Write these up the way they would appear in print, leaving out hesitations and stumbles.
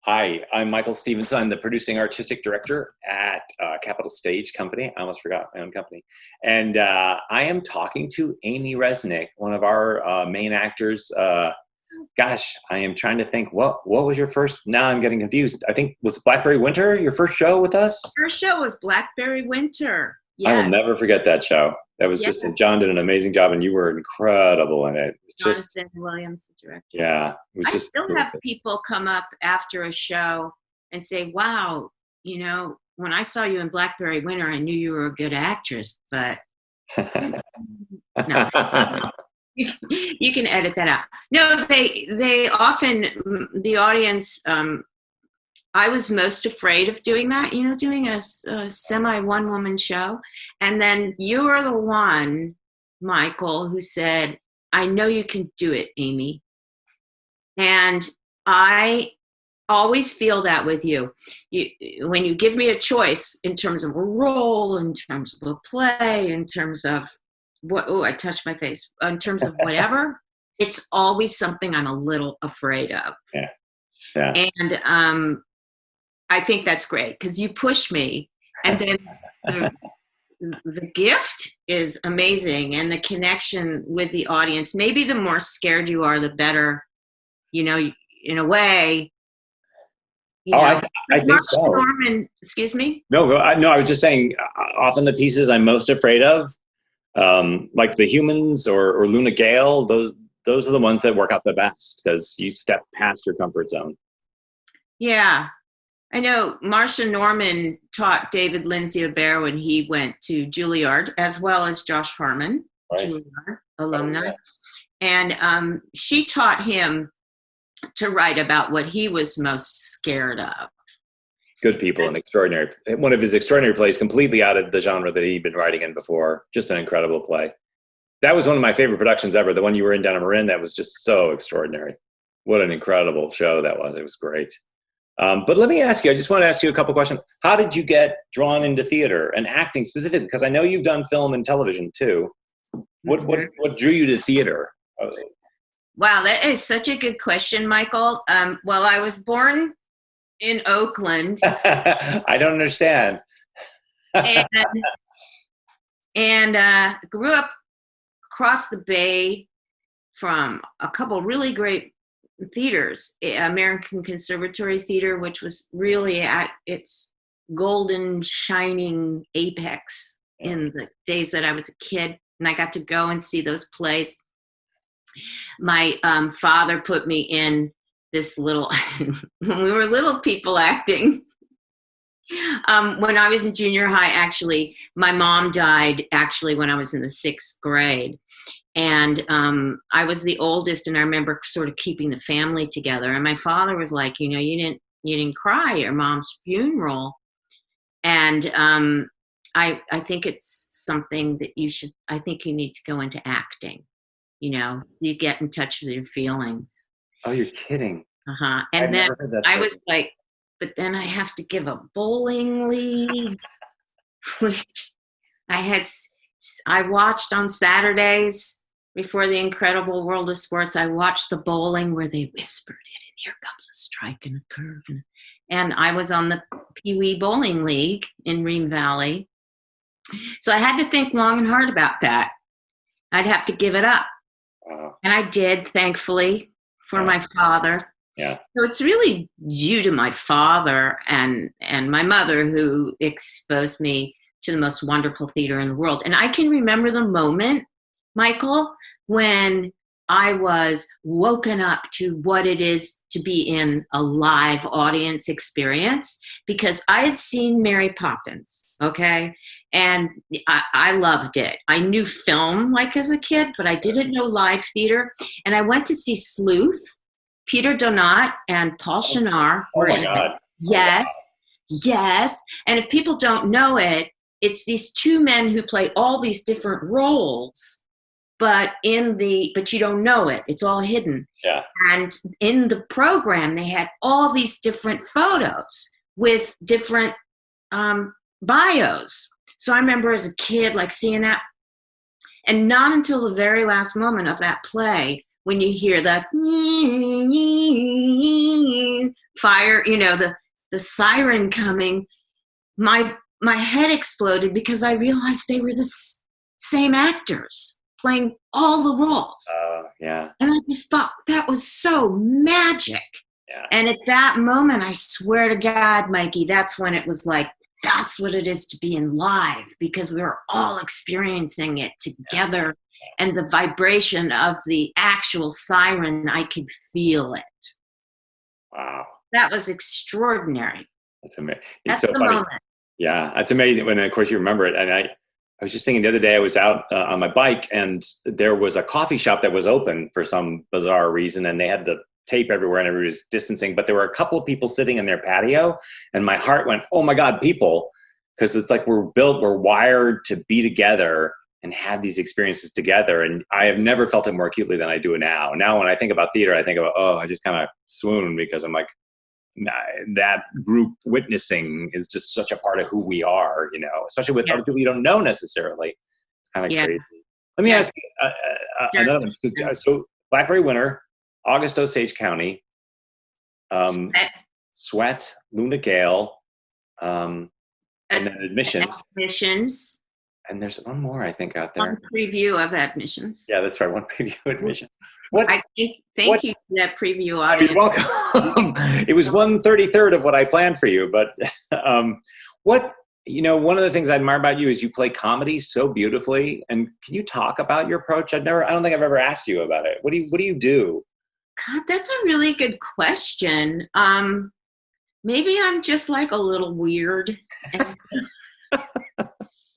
Hi, I'm Michael Stevenson. I'm the producing artistic director at Capital Stage Company. I almost forgot my own company. And I am talking to Amy Resnick, one of our main actors. Gosh, I am trying to think, what was your first? Now I'm getting confused. I think, was Blackberry Winter your first show with us? First show was Blackberry Winter. I will Yes. never forget that show. That was Yes. just, John did an amazing job and you were incredible in it. It was just, Jonathan Williams, the director. yeah. It was I just still have terrific. people come up after a show and say, wow, when I saw you in Blackberry Winter, I knew you were a good actress, but no, you can edit that out. No, they often, the audience, I was most afraid of doing that, doing a semi one-woman show. And then you are the one, Michael, who said, I know you can do it, Amy. And I always feel that with you. When you give me a choice in terms of a role, in terms of a play, in terms of I touched my face, in terms of whatever, it's always something I'm a little afraid of. Yeah. Yeah. And I think that's great because you push me, and then the gift is amazing, and the connection with the audience. Maybe the more scared you are, the better. In a way. I think so. Norman, excuse me. No, I was just saying. Often the pieces I'm most afraid of, like the Humans or Luna Gale, those are the ones that work out the best because you step past your comfort zone. Yeah. I know Marsha Norman taught David Lindsay-Abaire when he went to Juilliard, as well as Josh Harmon, right. Juilliard alumni. Oh, yeah. And she taught him to write about what he was most scared of. Good People and extraordinary. One of his extraordinary plays, completely out of the genre that he'd been writing in before. Just an incredible play. That was one of my favorite productions ever. The one you were in down in Marin, that was just so extraordinary. What an incredible show that was. It was great. But let me ask you, I just want to ask you a couple questions. How did you get drawn into theater and acting specifically? Because I know you've done film and television too. What drew you to theater? Wow, that is such a good question, Michael. Well, I was born in Oakland. I don't understand. and grew up across the bay from a couple really great theaters, American Conservatory Theater, which was really at its golden, shining apex in the days that I was a kid, and I got to go and see those plays. My father put me in this little, when we were little people acting. When I was in junior high, actually, my mom died actually when I was in the 6th grade. And I was the oldest, and I remember sort of keeping the family together. And my father was like, you didn't cry at your mom's funeral. And I think it's something that I think you need to go into acting. You get in touch with your feelings. Oh, you're kidding. Uh-huh. And then I was like, but then I have to give a bowling league, which I watched on Saturdays before the Incredible World of Sports. I watched the bowling where they whispered it, and here comes a strike and a curve. And I was on the Pee Wee Bowling League in Ream Valley. So I had to think long and hard about that. I'd have to give it up. And I did, thankfully, for my father. Yeah. So it's really due to my father and my mother who exposed me to the most wonderful theater in the world. And I can remember the moment, Michael, when I was woken up to what it is to be in a live audience experience, because I had seen Mary Poppins, okay? And I loved it. I knew film like as a kid, but I didn't know live theater. And I went to see Sleuth. Peter Donat and Paul Shenar were in it. Yes, yes. And if people don't know it, it's these two men who play all these different roles, but you don't know it. It's all hidden. Yeah. And in the program, they had all these different photos with different bios. So I remember as a kid, like seeing that. And not until the very last moment of that play when you hear that fire, the siren coming, my head exploded because I realized they were the same actors playing all the roles. Yeah. And I just thought that was so magic. Yeah. And at that moment, I swear to God, Mikey, that's when it was like, that's what it is to be in live, because we were all experiencing it together. Yeah. And the vibration of the actual siren, I could feel it. Wow. That was extraordinary. That's amazing. That's so the funny. moment. Yeah, that's amazing. When, of course, you remember it. And I was just thinking the other day, I was out on my bike, and there was a coffee shop that was open for some bizarre reason, and they had the tape everywhere and everybody was distancing, but there were a couple of people sitting in their patio, and my heart went, oh my God, people, because it's like we're wired to be together and have these experiences together. And I have never felt it more acutely than I do now. Now, when I think about theater, I think about, I just kind of swoon, because I'm like, that group witnessing is just such a part of who we are, especially with other people you don't know necessarily. It's kind of crazy. Let me ask you another one. So Blackberry Winter, August Osage County, Sweat, Luna Gale, and then Admissions. And there's one more, I think, out there. One preview of Admissions. Yeah, that's right. One preview of Admissions. Thank you for that preview audience. You're welcome. It was 1/33 of what I planned for you. But one of the things I admire about you is you play comedy so beautifully. And can you talk about your approach? I don't think I've ever asked you about it. What do you do? God, that's a really good question. Maybe I'm just like a little weird. And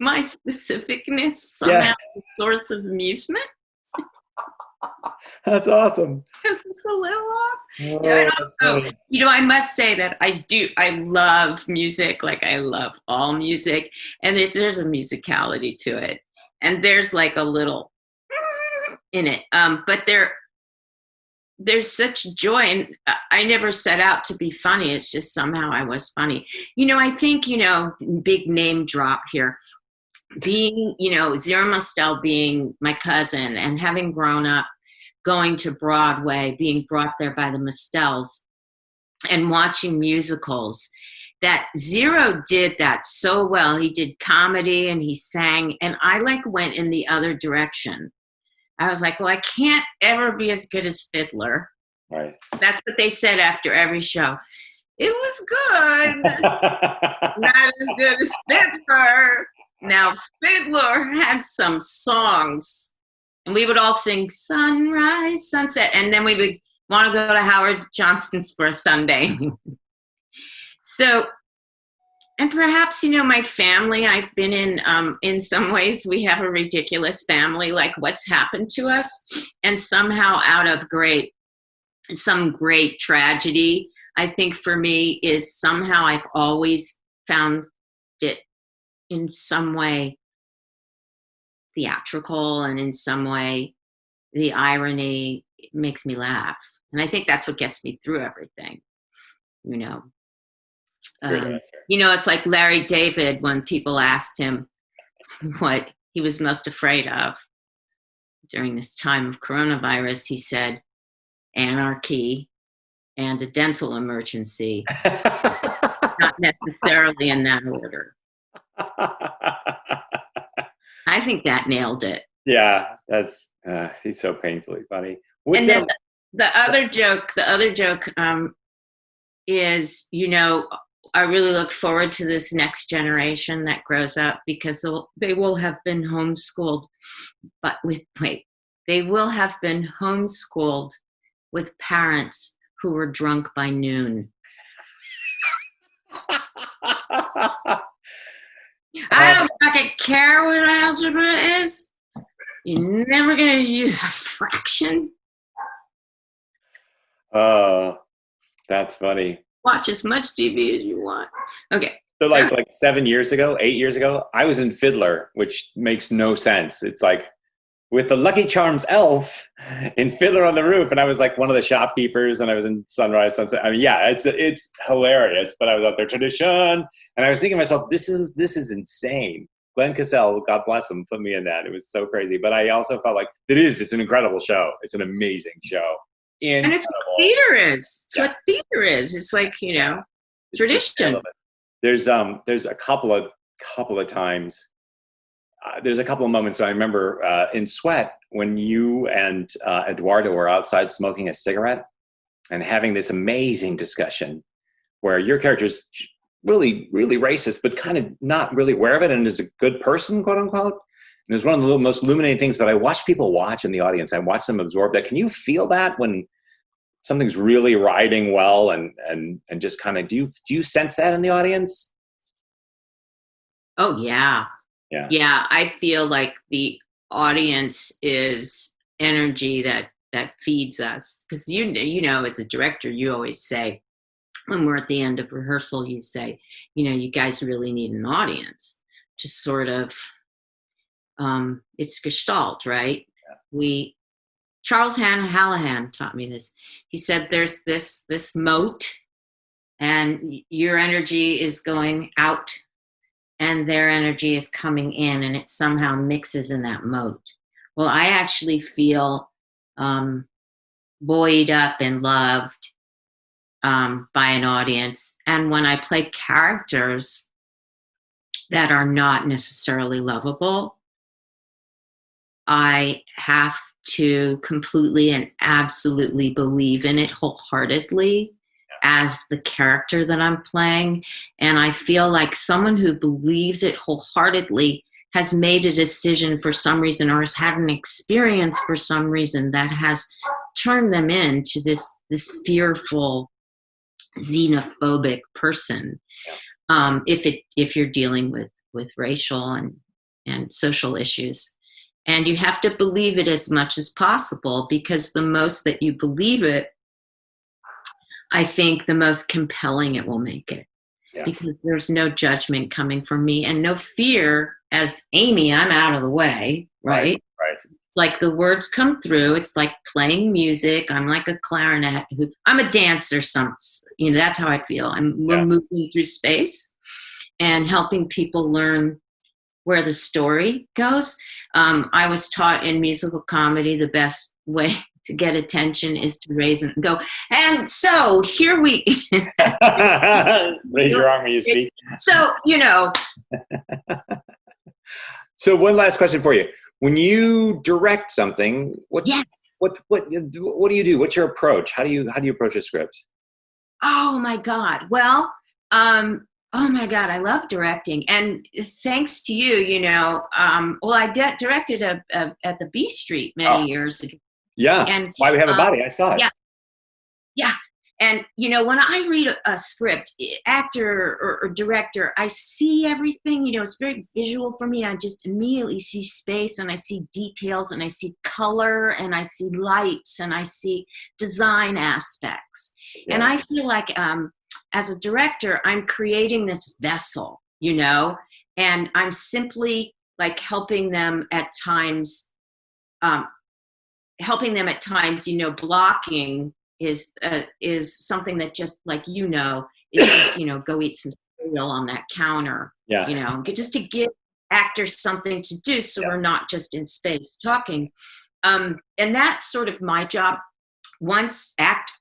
my specificness somehow is a source of amusement. That's awesome. Because it's a little off. I must say that I love music. Like, I love all music. And there's a musicality to it. And there's like a little in it. But there's such joy, and I never set out to be funny. It's just somehow I was funny. I think, big name drop here, being, Zero Mostel being my cousin and having grown up going to Broadway, being brought there by the Mostels and watching musicals, that Zero did that so well. He did comedy and he sang, and I went in the other direction. I was like, well, I can't ever be as good as Fiddler. Right. That's what they said after every show. It was good. Not as good as Fiddler. Now, Fiddler had some songs, and we would all sing Sunrise, Sunset, and then we would want to go to Howard Johnson's for a Sunday. So, and perhaps, my family, I've been in some ways, we have a ridiculous family, like what's happened to us. And somehow out of some great tragedy, I think for me is somehow I've always found it in some way theatrical, and in some way the irony makes me laugh. And I think that's what gets me through everything, it's like Larry David, when people asked him what he was most afraid of during this time of coronavirus, he said, anarchy and a dental emergency. Not necessarily in that order. I think that nailed it. Yeah, that's he's so painfully funny. And then the other joke is, I really look forward to this next generation that grows up, because they will have been homeschooled, but they will have been homeschooled with parents who were drunk by noon. I don't fucking care what algebra is. You're never going to use a fraction. Oh, that's funny. Watch as much TV as you want. Okay. So like 8 years ago, I was in Fiddler, which makes no sense. It's like with the Lucky Charms elf in Fiddler on the Roof, and I was like one of the shopkeepers, and I was in Sunrise, Sunset. I mean, yeah, it's hilarious. But I was out there, tradition, and I was thinking to myself, this is insane. Glenn Cassell, God bless him, put me in that. It was so crazy. But I also felt like it's an incredible show. It's an amazing show. And it's what theater is. It's what theater is. It's like, tradition. There's a couple of times. There's a couple of moments I remember in Sweat when you and Eduardo were outside smoking a cigarette and having this amazing discussion where your character's really, really racist, but kind of not really aware of it and is a good person, quote unquote. And it was one of the most illuminating things, but I watched people watch in the audience. I watched them absorb that. Can you feel that when something's really riding well and just kind of, do you sense that in the audience? Oh, yeah. Yeah. Yeah. I feel like the audience is energy that feeds us. Because, as a director, you always say, when we're at the end of rehearsal, you say, you guys really need an audience to sort of, it's gestalt, right? Yeah. Charles Hallahan taught me this. He said, there's this moat and your energy is going out and their energy is coming in and it somehow mixes in that moat. Well, I actually feel buoyed up and loved by an audience. And when I play characters that are not necessarily lovable, I have to completely and absolutely believe in it wholeheartedly as the character that I'm playing. And I feel like someone who believes it wholeheartedly has made a decision for some reason or has had an experience for some reason that has turned them into this fearful, xenophobic person. If you're dealing with racial and social issues. And you have to believe it as much as possible, because the most that you believe it, I think the most compelling it will make it. Yeah. Because there's no judgment coming from me and no fear. As Amy, I'm out of the way, right? Right. Like the words come through. It's like playing music. I'm like a clarinet. I'm a dancer. That's how I feel. We're moving through space and helping people learn where the story goes. I was taught in musical comedy the best way to get attention is to raise and go. And so here we raise your arm when you speak. So, So one last question for you. When you direct something, what do you do? What's your approach? How do you approach a script? Oh my God. Well, oh my God, I love directing. And thanks to you, I directed at the B Street many years ago. Yeah. And Why We Have a Body. I saw it. Yeah. Yeah. And, when I read a script, actor or director, I see everything, it's very visual for me. I just immediately see space and I see details and I see color and I see lights and I see design aspects. Yeah. And I feel like, as a director, I'm creating this vessel, and I'm simply like helping them at times, blocking is something that just like, is, go eat some cereal on that counter, just to give actors something to do. So we're not just in space talking. And that's sort of my job.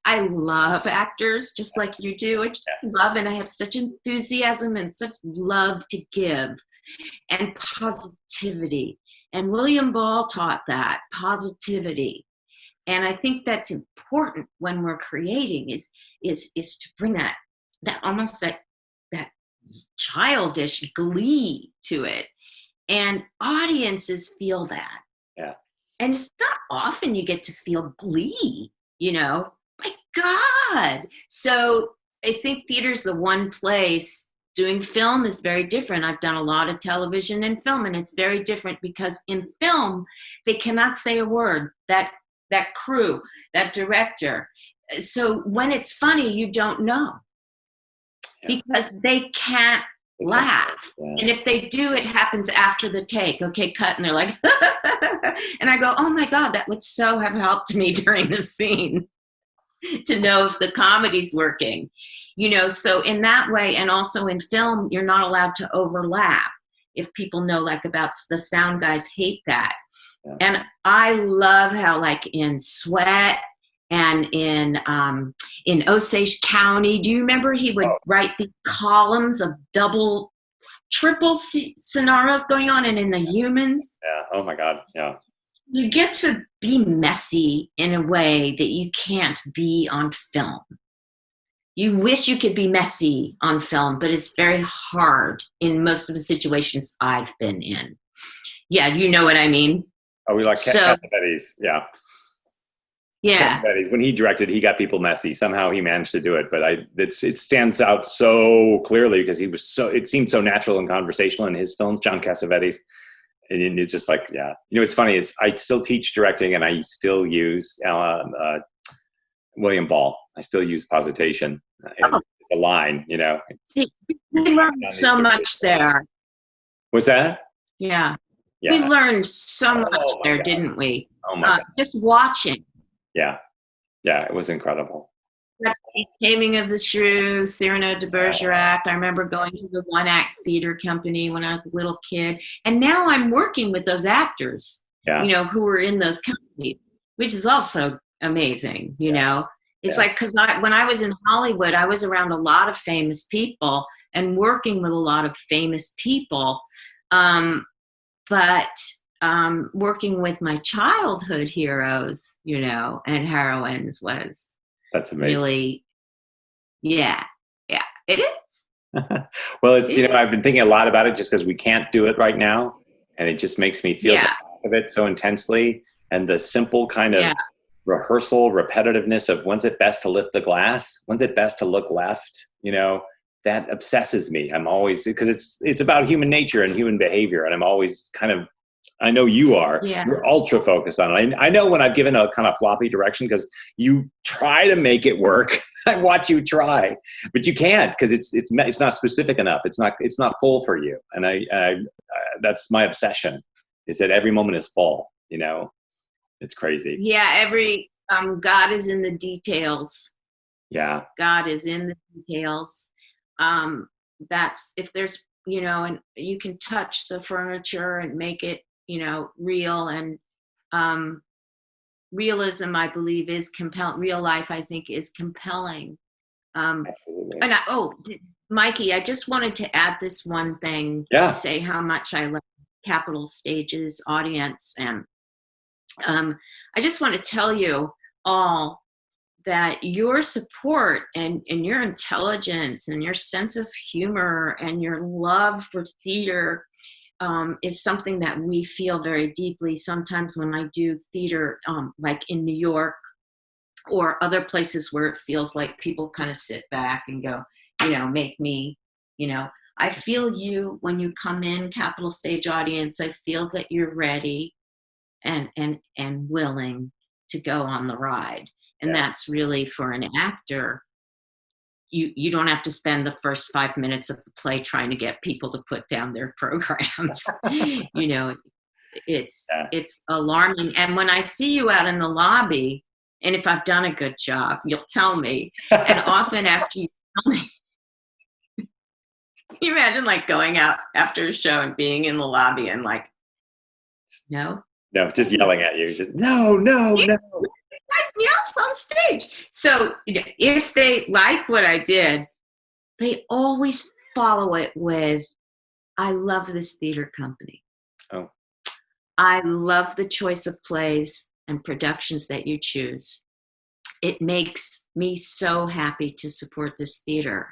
I love actors just like you do. I just love, and I have such enthusiasm and such love to give and positivity. And William Ball taught that positivity. And I think that's important when we're creating is to bring that almost that childish glee to it. And audiences feel that. Yeah. And it's not often you get to feel glee, my God. So I think theater's the one place. Doing film is very different. I've done a lot of television and film, and it's very different because in film, they cannot say a word, that crew, that director. So when it's funny, you don't know because they can't laugh. Yeah. And if they do, it happens after the take. Okay, cut. And they're like, and I go, oh my God, that would so have helped me during the scene to know if the comedy's working. So in that way, and also in film, you're not allowed to overlap. if people know, like, about the sound guys hate that. Yeah. And I love how, like, in Sweat and in Osage County, do you remember he would write these columns of triple scenarios going on, and in the Humans? Yeah. Oh my God. Yeah. You get to be messy in a way that you can't be on film. You wish you could be messy on film, but it's very hard in most of the situations I've been in. Yeah, you know what I mean? Oh, we like Cassavetes. Yeah. Yeah. Cassavetes. When he directed, he got people messy. Somehow he managed to do it, but it stands out so clearly because it seemed so natural and conversational in his films, John Cassavetes. And it's just like, yeah. You know, it's funny. I still teach directing, and I still use William Ball. I still use positation. It's a line, you know. We learned so much there. What's that? Yeah. Yeah. We learned so much there, God. didn't we? Oh my God. Just watching. Yeah. Yeah, it was incredible. Taming of the Shrew, Cyrano de Bergerac. I remember going to the one-act theater company when I was a little kid. And now I'm working with those actors, you know, who were in those companies, which is also amazing, you know. It's like, because when I was in Hollywood, I was around a lot of famous people and working with a lot of famous people. But working with my childhood heroes, you know, and heroines was that's amazing. Really, yeah, it is. Well, it's, you know, I've been thinking a lot about it just because we can't do it right now. And it just makes me feel the impact of it so intensely. And the simple kind of rehearsal, repetitiveness of when's it best to lift the glass? When's it best to look left? You know, that obsesses me. I'm always, because it's about human nature and human behavior. And I'm always kind of, I know you are. Yeah. You're ultra focused on it. I know when I've given a kind of floppy direction because you try to make it work. I watch you try, but you can't because it's not specific enough. It's not full for you. And I that's my obsession, is that every moment is full. You know, it's crazy. Yeah, every God is in the details. Yeah, God is in the details. That's if there's, you know, and you can touch the furniture and make it, you know, real. And realism, I believe, is compelling. Real life, I think, is compelling. Absolutely. And Mikey, I just wanted to add this one thing to say how much I love Capitol Stage's audience. And I just want to tell you all that your support and your intelligence and your sense of humor and your love for theater is something that we feel very deeply. Sometimes when I do theater, like in New York or other places where it feels like people kind of sit back and go, you know, make me, you know, I feel you when you come in, Capitol Stage audience. I feel that you're ready and willing to go on the ride. And that's really, for an actor, you don't have to spend the first 5 minutes of the play trying to get people to put down their programs. You know, it's alarming. And when I see you out in the lobby, and if I've done a good job, you'll tell me. And often after you tell me, can you imagine like going out after a show and being in the lobby and like, no, just yelling at you. Just no. Me else on stage. So if they like what I did, they always follow it with, I love this theater company. Oh. I love the choice of plays and productions that you choose. It makes me so happy to support this theater.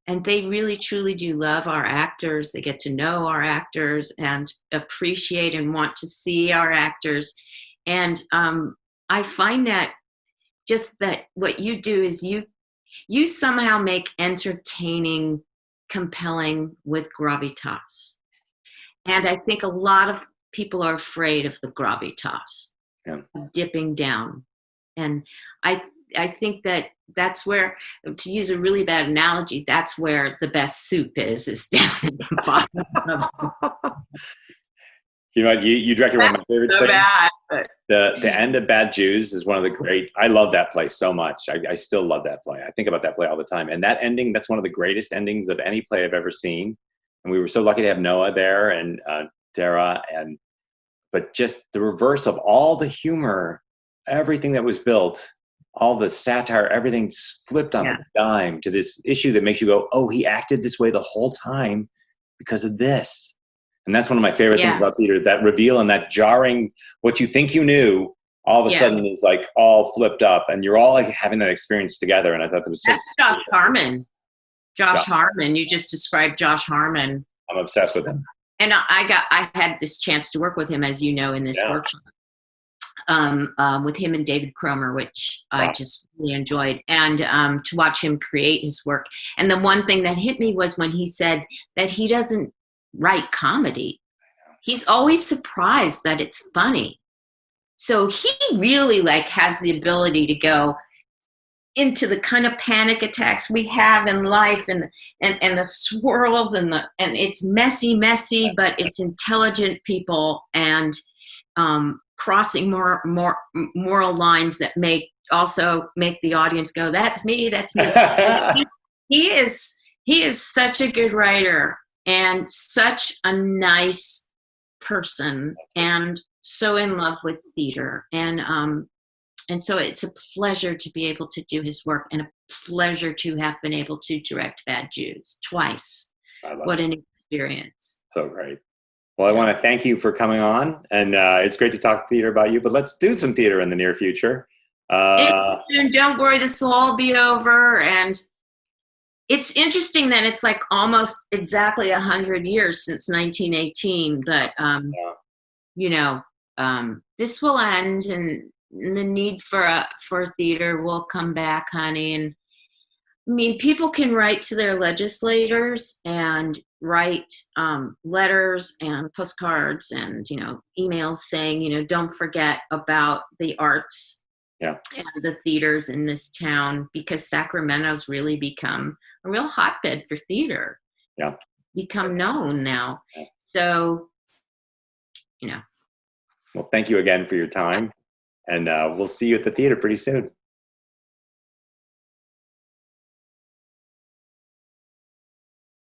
And they really, truly do love our actors. They get to know our actors and appreciate and want to see our actors. And I find that just that what you do is you somehow make entertaining compelling with gravitas. And I think a lot of people are afraid of the gravitas, of dipping down. And I think that's where, to use a really bad analogy, that's where the best soup is down at the bottom. You know, you directed one of my favorite things. Bad, but... The End of Bad Jews is one of the great. I love that play so much. I still love that play. I think about that play all the time. And that ending, that's one of the greatest endings of any play I've ever seen. And we were so lucky to have Noah there and Dara, but just the reverse of all the humor, everything that was built, all the satire, everything flipped on a dime to this issue that makes you go, oh, he acted this way the whole time because of this. And that's one of my favorite things about theater, that reveal and that jarring, what you think you knew, all of a sudden is like all flipped up, and you're all like having that experience together. And I thought that was that's Josh Harmon. Josh Harmon. You just described Josh Harmon. I'm obsessed with him. And I had this chance to work with him, as you know, in this workshop, with him and David Cromer, which I just really enjoyed, and to watch him create his work. And the one thing that hit me was when he said that he doesn't write comedy. He's always surprised that it's funny. So he really like has the ability to go into the kind of panic attacks we have in life, and the swirls and it's messy, but it's intelligent people, and crossing more moral lines that make the audience go, that's me. He is such a good writer and such a nice person, and so in love with theater, and so it's a pleasure to be able to do his work, and a pleasure to have been able to direct Bad Jews twice. What an experience. So great. Well, I want to thank you for coming on, and it's great to talk theater about you, but let's do some theater in the near future. Soon, don't worry, this will all be over. And it's interesting that it's like almost exactly 100 years since 1918, but, this will end, and the need for theater will come back, honey. And I mean, people can write to their legislators and write letters and postcards and, emails saying, don't forget about the arts and the theaters in this town, because Sacramento's really become a real hotbed for theater. Yeah. It's become known now. So, Well, thank you again for your time, and we'll see you at the theater pretty soon.